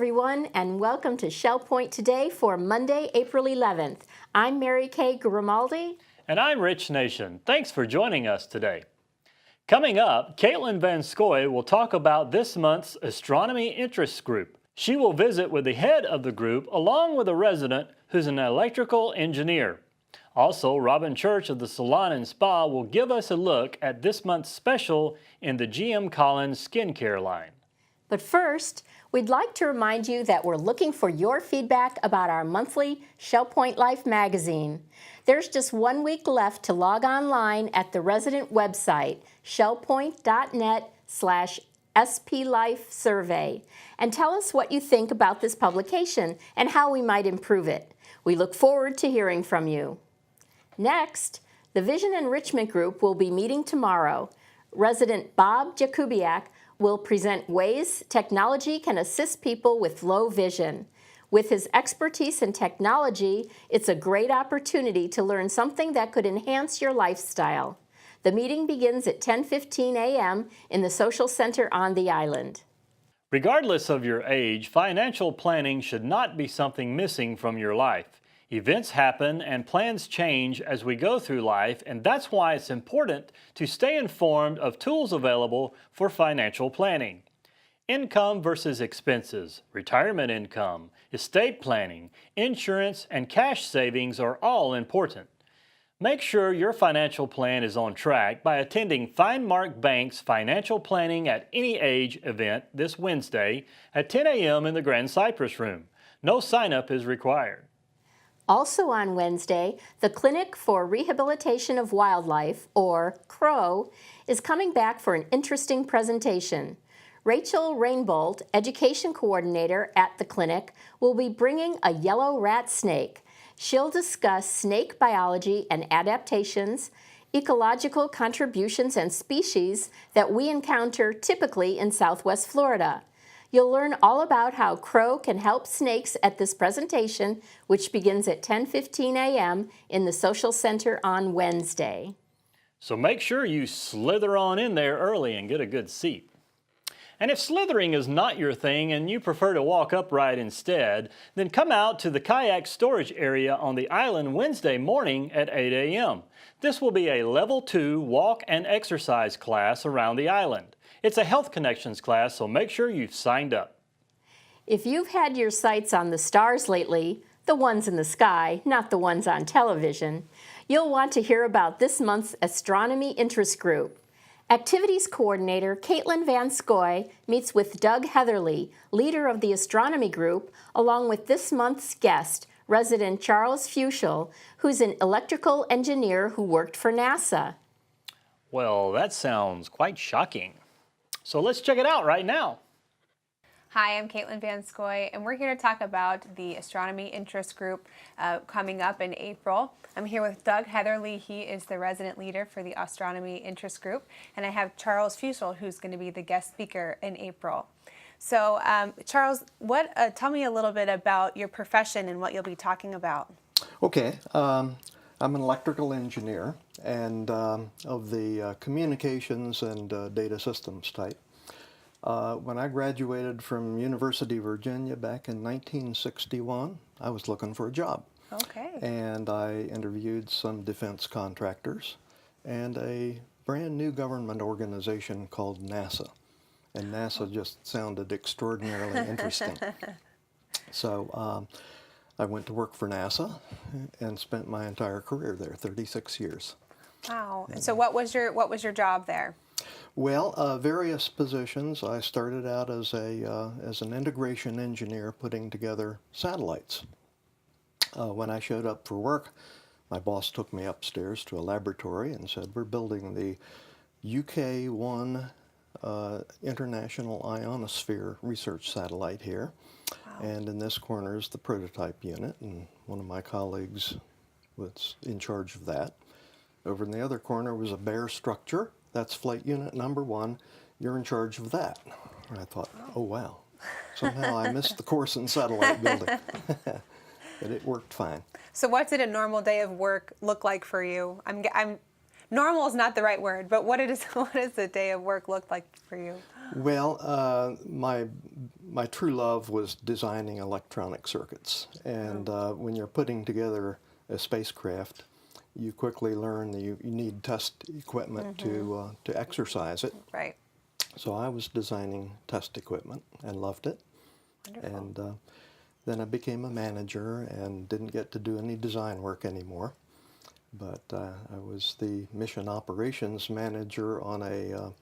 everyone, and welcome to Shell Point Today for Monday, April 11th. I'm Mary Kay Grimaldi. And I'm Rich Nation. Thanks for joining us today. Coming up, Katelyn Van Scoy will talk about this month's Astronomy Interest Group. She will visit with the head of the group along with a resident who's an electrical engineer. Also, Robyn Church of the Salon and Spa will give us a look at this month's special in the GM Collin skincare line. But first, we'd like to remind you that we're looking for your feedback about our monthly Shell Point Life magazine. There's just 1 week left to log online at the resident website, shellpoint.net/SPLife survey, and tell us what you think about this publication and how we might improve it. We look forward to hearing from you. Next, the Vision Enrichment Group will be meeting tomorrow. Resident Bob Jakubiak will present ways technology can assist people with low vision. With his expertise in technology, it's a great opportunity to learn something that could enhance your lifestyle. The meeting begins at 10:15 a.m. in the Social Center on the island. Regardless of your age, financial planning should not be something missing from your life. Events happen and plans change as we go through life, and that's why it's important to stay informed of tools available for financial planning. Income versus expenses, retirement income, estate planning, insurance, and cash savings are all important. Make sure your financial plan is on track by attending FineMark Bank's Financial Planning at Any Age event this Wednesday at 10 a.m. in the Grand Cypress Room. No sign-up is required. Also on Wednesday, the Clinic for Rehabilitation of Wildlife, or CROW, is coming back for an interesting presentation. Rachel Rainbolt, Education Coordinator at the clinic, will be bringing a yellow rat snake. She'll discuss snake biology and adaptations, ecological contributions and species that we encounter typically in Southwest Florida. You'll learn all about how CROW can help snakes at this presentation, which begins at 10:15 a.m. in the Social Center on Wednesday. So make sure you slither on in there early and get a good seat. And if slithering is not your thing and you prefer to walk upright instead, then come out to the Kayak storage area on the island Wednesday morning at 8 a.m. This will be a Level 2 walk and exercise class around the island. It's a Health Connections class, so make sure you've signed up. If you've had your sights on the stars lately, the ones in the sky, not the ones on television, you'll want to hear about this month's Astronomy Interest Group. Activities Coordinator Katelyn Van Scoy meets with Doug Heatherly, leader of the Astronomy Group, along with this month's guest, resident Charles Fuechsel, who's an electrical engineer who worked for NASA. Well, that sounds quite shocking. So let's check it out right now. Hi, I'm Katelyn Van Scoy, and we're here to talk about the Astronomy Interest Group coming up in April. I'm here with Doug Heatherly. He is the resident leader for the Astronomy Interest Group, and I have Charles Fuechsel, who's going to be the guest speaker in April. So, Charles, tell me a little bit about your profession and what you'll be talking about. Okay. I'm an electrical engineer and of the communications and data systems type. When I graduated from University of Virginia back in 1961, I was looking for a job. Okay. And I interviewed some defense contractors and a brand new government organization called NASA. And NASA just sounded extraordinarily interesting. So I went to work for NASA and spent my entire career there, 36 years. Wow. And so what was your job there? Well, various positions. I started out as an integration engineer putting together satellites. When I showed up for work, my boss took me upstairs to a laboratory and said, "We're building the UK-1 International Ionosphere Research Satellite here. Wow. And in this corner is the prototype unit, and one of my colleagues was in charge of that. Over in the other corner was a bare structure. That's flight unit number 1. You're in charge of that." And I thought, oh wow, somehow I missed the course in satellite building. But it worked fine. So what did a normal day of work look like for you? I'm normal is not the right word, but what does the day of work look like for you? Well, my true love was designing electronic circuits, and when you're putting together a spacecraft, you quickly learn that you need test equipment to exercise it. Right. So I was designing test equipment and loved it. Wonderful. And then I became a manager and didn't get to do any design work anymore. But I was the mission operations manager on a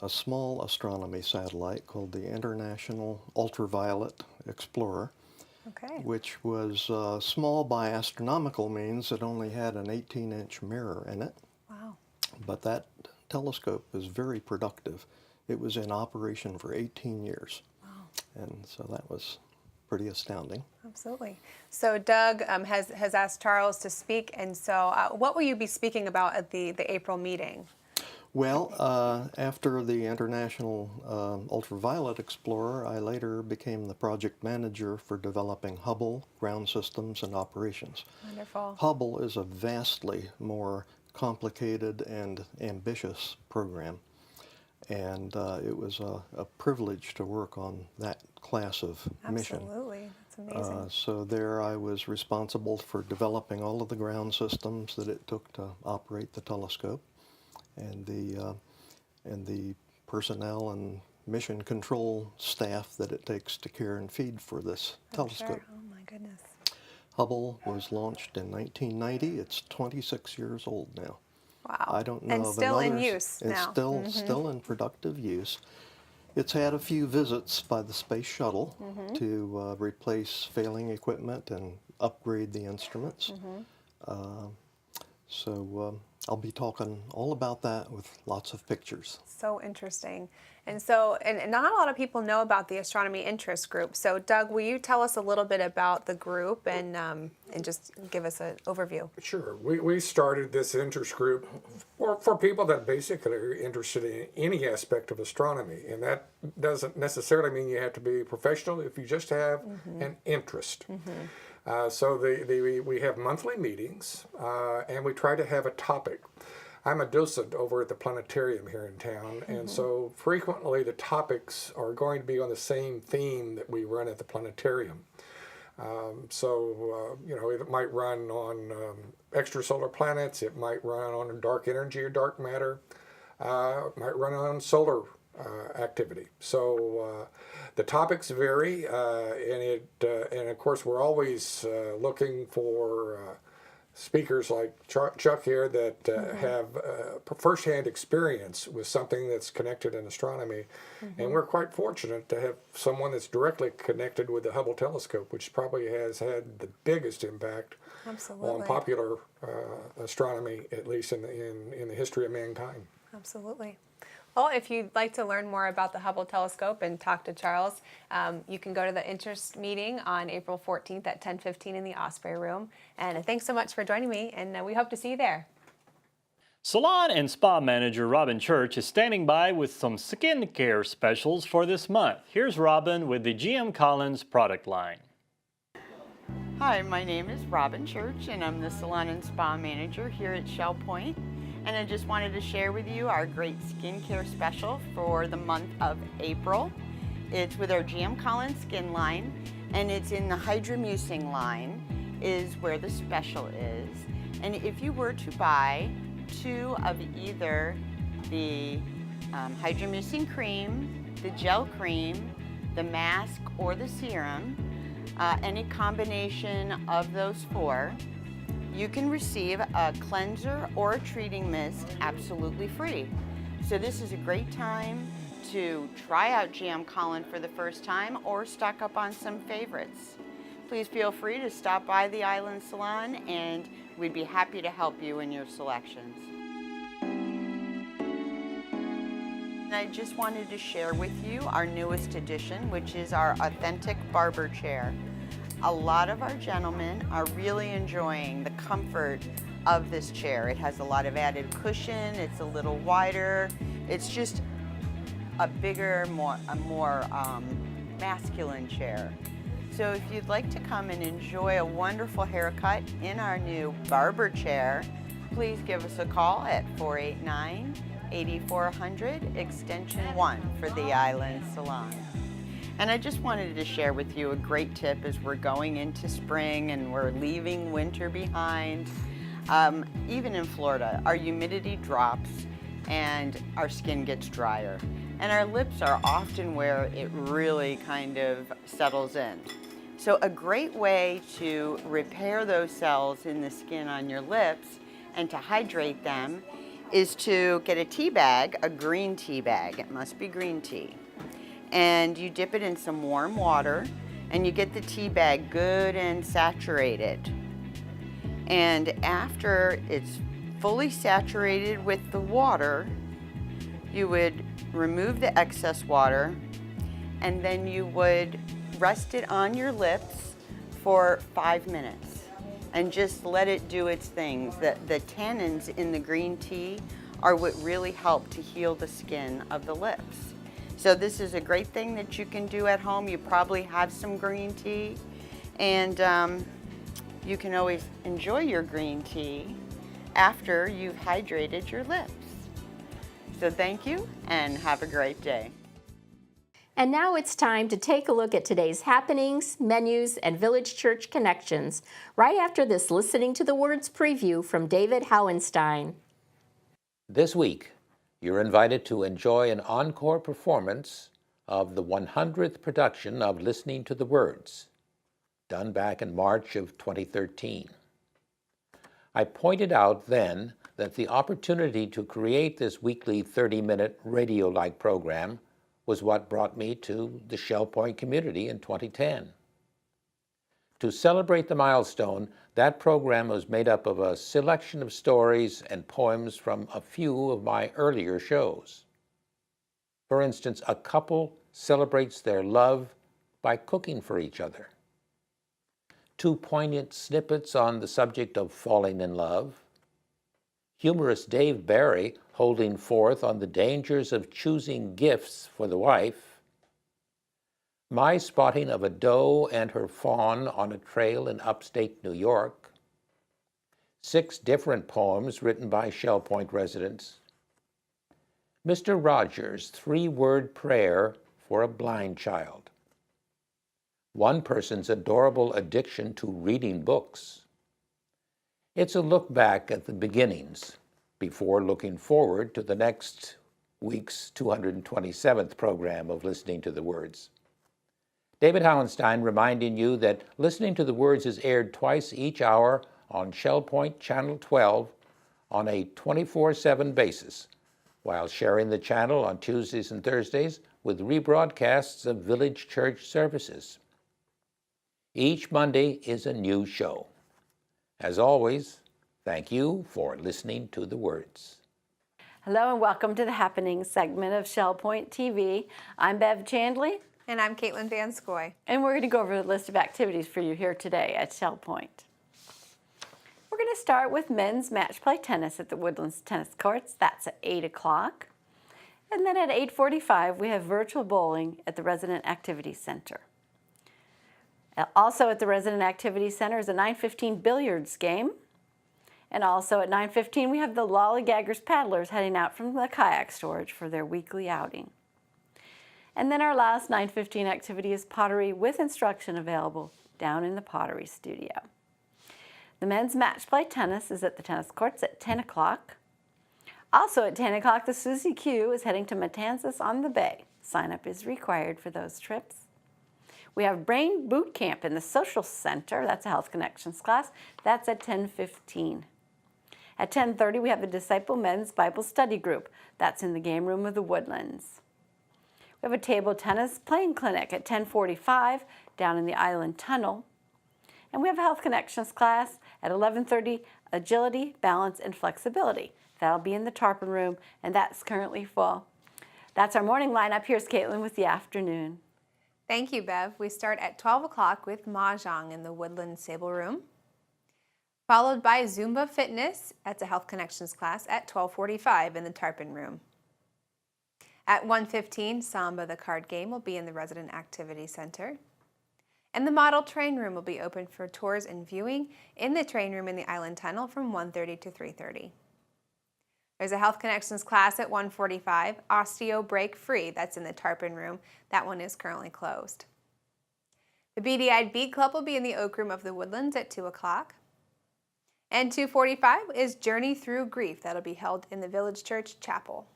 small astronomy satellite called the International Ultraviolet Explorer, Okay. which was small by astronomical means. It only had an 18-inch mirror in it. Wow. But that telescope was very productive. It was in operation for 18 years. Wow. And so that was pretty astounding. Absolutely. So Doug has asked Charles to speak, and so what will you be speaking about at the April meeting? Well, after the International Ultraviolet Explorer, I later became the project manager for developing Hubble, ground systems, and operations. Wonderful. Hubble is a vastly more complicated and ambitious program, and it was a privilege to work on that class of mission. Absolutely. That's amazing. So there I was responsible for developing all of the ground systems that it took to operate the telescope, and the personnel and mission control staff that it takes to care and feed for this telescope. Sure. Oh my goodness. Hubble was launched in 1990. It's 26 years old now. Wow. I don't know and of still in another- use It's now. still in productive use. It's had a few visits by the space shuttle to replace failing equipment and upgrade the instruments. So I'll be talking all about that with lots of pictures. So interesting. And so, and not a lot of people know about the Astronomy Interest Group. So Doug, will you tell us a little bit about the group and just give us an overview? Sure. We started this interest group for people that basically are interested in any aspect of astronomy. And that doesn't necessarily mean you have to be a professional if you just have an interest. So we have monthly meetings, and we try to have a topic. I'm a docent over at the planetarium here in town, and so frequently the topics are going to be on the same theme that we run at the planetarium. It might run on extrasolar planets, it might run on dark energy or dark matter, it might run on solar activity. So the topics vary, and of course we're always looking for speakers like Chuck here that have first-hand experience with something that's connected in astronomy. And we're quite fortunate to have someone that's directly connected with the Hubble telescope, which probably has had the biggest impact on popular astronomy, at least in the history of mankind. Absolutely. Well, if you'd like to learn more about the Hubble telescope and talk to Charles, you can go to the interest meeting on April 14th at 10:15 in the Osprey room. And thanks so much for joining me, and we hope to see you there. Salon and Spa Manager Robyn Church is standing by with some skincare specials for this month. Here's Robyn with the GM Collins product line. Hi, my name is Robyn Church, and I'm the Salon and Spa Manager here at Shell Point. And I just wanted to share with you our great skincare special for the month of April. It's with our GM Collins skin line, and it's in the Hydromusing line is where the special is. And if you were to buy 2 of either the Hydromusing cream, the gel cream, the mask, or the serum, any combination of those 4, you can receive a cleanser or a treating mist absolutely free. So this is a great time to try out GM Collin for the first time or stock up on some favorites. Please feel free to stop by the Island Salon, and we'd be happy to help you in your selections. I just wanted to share with you our newest addition, which is our authentic barber chair. A lot of our gentlemen are really enjoying the comfort of this chair. It has a lot of added cushion, it's a little wider, it's just a bigger, more masculine chair. So if you'd like to come and enjoy a wonderful haircut in our new barber chair, please give us a call at 489-8400 extension 1 for the Island Salon. And I just wanted to share with you a great tip as we're going into spring and we're leaving winter behind. Even in Florida, our humidity drops and our skin gets drier. And our lips are often where it really kind of settles in. So a great way to repair those cells in the skin on your lips and to hydrate them is to get a tea bag, a green tea bag. It must be green tea. And you dip it in some warm water and you get the tea bag good and saturated. And after it's fully saturated with the water, you would remove the excess water and then you would rest it on your lips for 5 minutes and just let it do its things. The tannins in the green tea are what really help to heal the skin of the lips. So this is a great thing that you can do at home. You probably have some green tea, and you can always enjoy your green tea after you've hydrated your lips. So thank you and have a great day. And now it's time to take a look at today's happenings, menus, and Village Church connections, right after this Listening to the Words preview from David Hauenstein. This week, you're invited to enjoy an encore performance of the 100th production of Listening to the Words, done back in March of 2013. I pointed out then that the opportunity to create this weekly 30-minute radio-like program was what brought me to the Shell Point community in 2010. To celebrate the milestone, that program was made up of a selection of stories and poems from a few of my earlier shows. For instance, a couple celebrates their love by cooking for each other. 2 poignant snippets on the subject of falling in love. Humorous Dave Barry holding forth on the dangers of choosing gifts for the wife. My spotting of a doe and her fawn on a trail in upstate New York. 6 different poems written by Shell Point residents. Mr. Rogers' 3-word prayer for a blind child. One person's adorable addiction to reading books. It's a look back at the beginnings before looking forward to the next week's 227th program of Listening to the Words. David Hauenstein reminding you that Listening to the Words is aired twice each hour on Shell Point Channel 12 on a 24/7 basis, while sharing the channel on Tuesdays and Thursdays with rebroadcasts of Village Church services. Each Monday is a new show. As always, thank you for listening to the words. Hello and welcome to the Happenings segment of Shell Point TV. I'm Bev Chandley. And I'm Katelyn Van Scoy. And we're going to go over the list of activities for you here today at Shell Point. We're going to start with men's match play tennis at the Woodlands Tennis Courts. That's at 8 o'clock. And then at 8:45, we have virtual bowling at the Resident Activity Center. Also at the Resident Activity Center is a 9:15 billiards game. And also at 9:15, we have the Lollygaggers paddlers heading out from the kayak storage for their weekly outing. And then our last 9:15 activity is pottery with instruction available down in the Pottery studio. The men's match play tennis is at the tennis courts at 10 o'clock. Also at 10 o'clock, the Susie Q is heading to Matanzas on the Bay. Sign up is required for those trips. We have Brain Boot Camp in the Social Center. That's a Health Connections class. That's at 10:15. At 10:30, we have the Disciple Men's Bible Study Group. That's in the game room of the Woodlands. We have a table tennis playing clinic at 10:45 down in the Island Tunnel. And we have a Health Connections class at 11:30, Agility, Balance, and Flexibility. That'll be in the Tarpon room, and that's currently full. That's our morning lineup. Here's Katelyn with the afternoon. Thank you, Bev. We start at 12 o'clock with Mahjong in the Woodland Sable Room, followed by Zumba Fitness. That's a Health Connections class at 12:45 in the Tarpon Room. At 1:15, Samba, the card game, will be in the Resident Activity Center. And the model train room will be open for tours and viewing in the train room in the Island Tunnel from 1:30 to 3:30. There's a Health Connections class at 1:45, Osteo break free. That's in the Tarpon room. That one is currently closed. The Beady-Eyed Bead Club will be in the Oak Room of the Woodlands at 2 o'clock. And 2:45 is Journey Through Grief. That'll be held in the Village Church Chapel.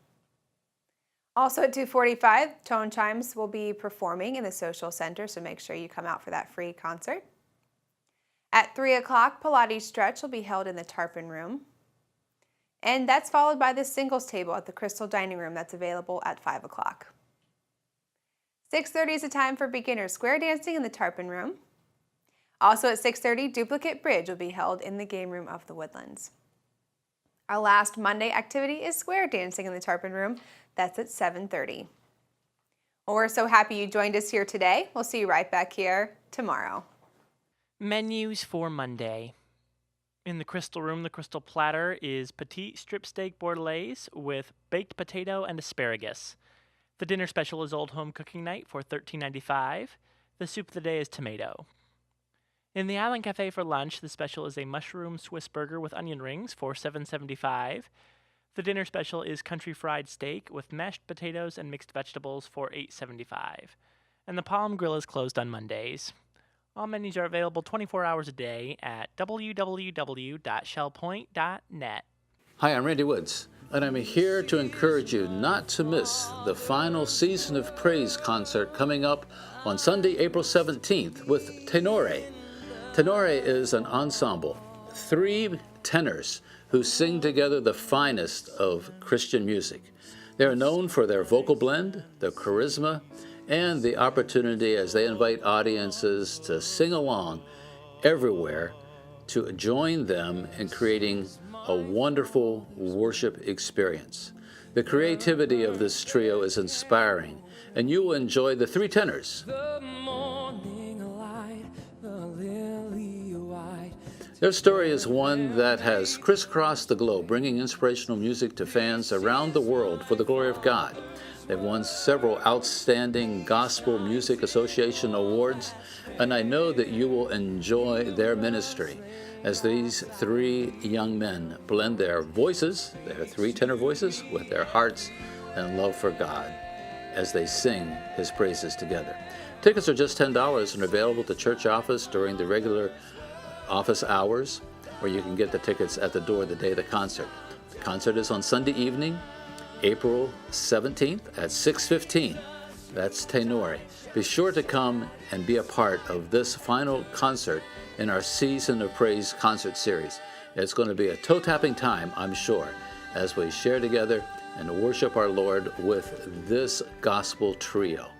Also at 2:45, Chimes will be performing in the Social Center, so make sure you come out for that free concert. At 3 o'clock, Pilates Stretch will be held in the Tarpon room. And that's followed by the singles table at the Crystal Dining Room that's available at 5 o'clock. 6:30 is the time for beginner square dancing in the Tarpon room. Also at 6:30, Duplicate Bridge will be held in the Game Room of the Woodlands. Our last Monday activity is square dancing in the Tarpon room. That's at 7:30. Well, we're so happy you joined us here today. We'll see you right back here tomorrow. Menus for Monday. In the Crystal Room, the Crystal Platter is petite strip steak bordelaise with baked potato and asparagus. The dinner special is Old Home Cooking Night for $13.95. The soup of the day is tomato. In the Island Cafe for lunch, the special is a mushroom Swiss burger with onion rings for $7.75. The dinner special is country fried steak with mashed potatoes and mixed vegetables for $8.75. And the Palm Grill is closed on Mondays. All menus are available 24 hours a day at www.shellpoint.net. Hi, I'm Randy Woods, and I'm here to encourage you not to miss the final Season of Praise concert coming up on Sunday, April 17th with Tenore. Tenore is an ensemble, 3 tenors who sing together the finest of Christian music. They are known for their vocal blend, their charisma, and the opportunity as they invite audiences to sing along everywhere to join them in creating a wonderful worship experience. The creativity of this trio is inspiring, and you will enjoy the 3 tenors. Their story is one that has crisscrossed the globe, bringing inspirational music to fans around the world for the glory of God. They've won several outstanding Gospel Music Association awards, and I know that you will enjoy their ministry as these 3 young men blend their voices, their 3 tenor voices, with their hearts and love for God as they sing His praises together. Tickets are just $10 and are available at the church office during the regular office hours, or you can get the tickets at the door the day of the concert. The concert is on Sunday evening, April 17th at 6:15. That's Tenore. Be sure to come and be a part of this final concert in our Season of Praise concert series. It's going to be a toe-tapping time, I'm sure, as we share together and worship our Lord with this gospel trio.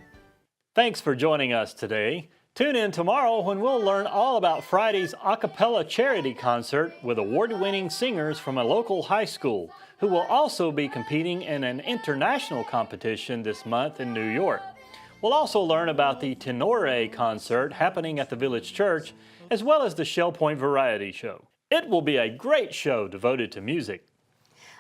Thanks for joining us today. Tune in tomorrow when we'll learn all about Friday's a cappella charity concert with award-winning singers from a local high school who will also be competing in an international competition this month in New York. We'll also learn about the Tenore Concert happening at the Village Church, as well as the Shell Point Variety Show. It will be a great show devoted to music.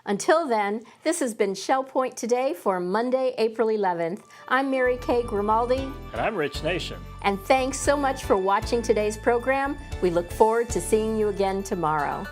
Until then, this has been Shell Point Today for Monday, April 11th. I'm Mary Kay Grimaldi. And I'm Rich Nation. And thanks so much for watching today's program. We look forward to seeing you again tomorrow.